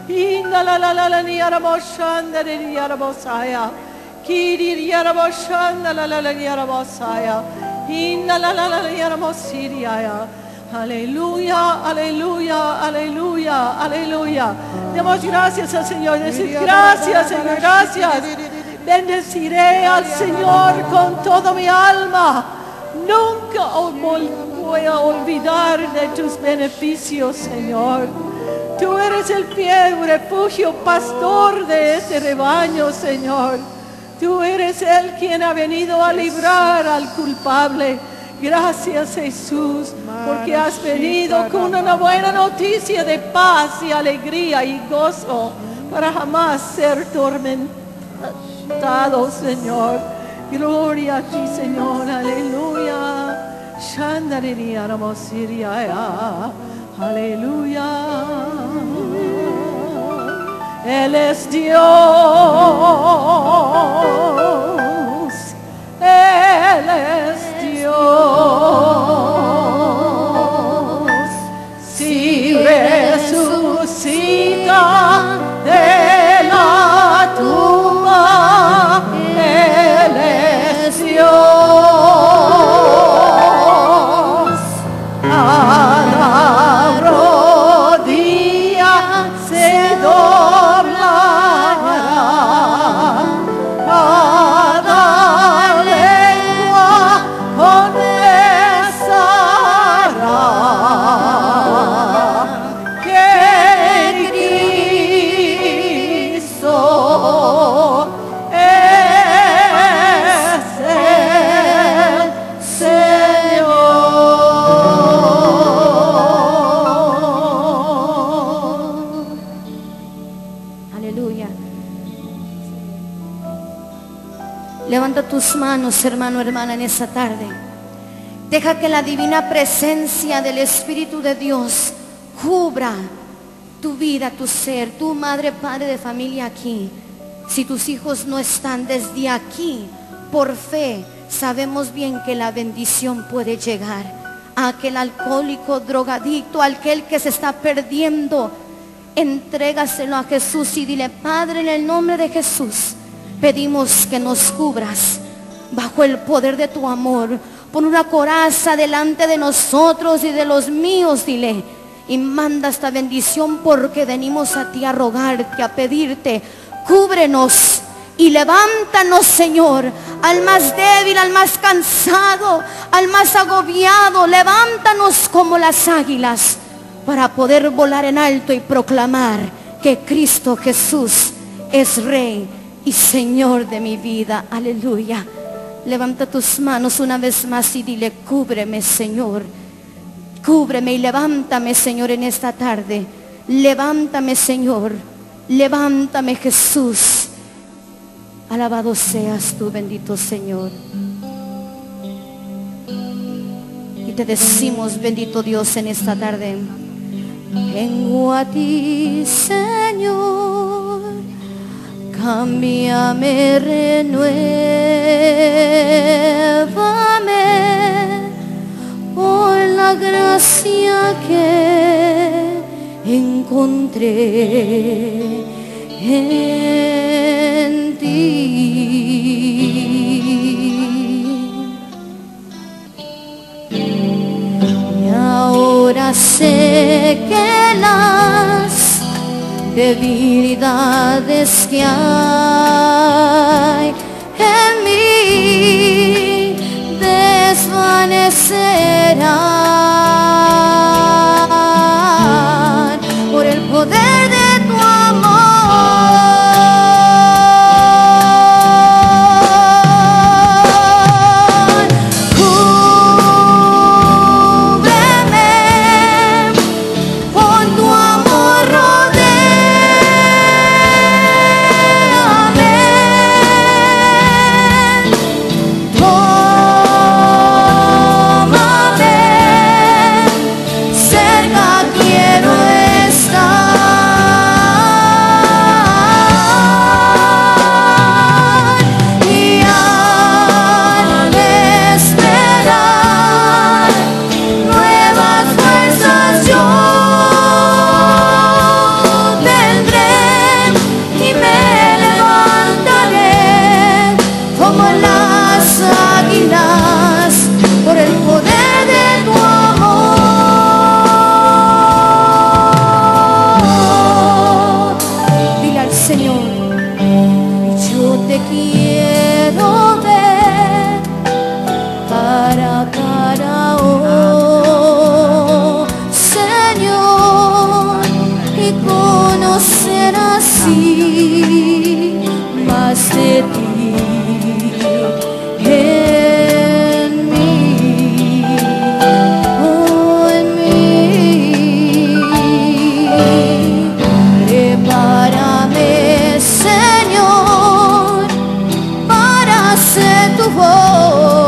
Inda la la la la ni araboshanda ni arabosaya. Kiri araboshanda la la la ni arabosaya. Inda la la la ni arabosiria. Aleluya, aleluya, aleluya, aleluya. Demos gracias al Señor. Decir gracias, Señor, gracias. Bendeciré al Señor con toda mi alma. Nunca voy a olvidar de tus beneficios, Señor. Tú eres el fiel refugio, pastor de este rebaño, Señor. Tú eres el quien ha venido a librar al culpable. Gracias, Jesús, porque has venido con una buena noticia de paz y alegría y gozo para jamás ser tormentado, Señor. Gloria a ti, Señor. Aleluya. Shandariya Ramosiriya. Aleluya. Él es Dios. Él es Dios. Si resucita de la tumba, Él es Dios. A la rodilla se doblará, cada lengua confesará que Cristo es el Señor. Aleluya. Levanta tus manos, hermano, hermana, en esta tarde. Deja que la divina presencia del Espíritu de Dios cubra tu vida, tu ser, tu madre, padre de familia aquí. Si tus hijos no están desde aquí, por fe, sabemos bien que la bendición puede llegar a aquel alcohólico, drogadicto, a aquel que se está perdiendo. Entrégaselo a Jesús y dile: Padre, en el nombre de Jesús, pedimos que nos cubras bajo el poder de tu amor. Pon una coraza delante de nosotros y de los míos, dile, y manda esta bendición, porque venimos a ti a rogarte, a pedirte. Cúbrenos y levántanos, Señor, al más débil, al más cansado, al más agobiado. Levántanos como las águilas para poder volar en alto y proclamar que Cristo Jesús es Rey y Señor de mi vida. Aleluya. Levanta tus manos una vez más y dile: cúbreme, Señor. Cúbreme y levántame, Señor, en esta tarde. Levántame, Señor. Levántame, Jesús. Alabado seas tú, bendito Señor. Y te decimos, bendito Dios, en esta tarde: vengo a ti, Señor. Cámbiame, renuévame por la gracia que encontré en ti. Y ahora sé que las debilidades que hay en mí desvanecerán por el poder de tu amor. Cúbreme con tu amor, rodéame de tu voz.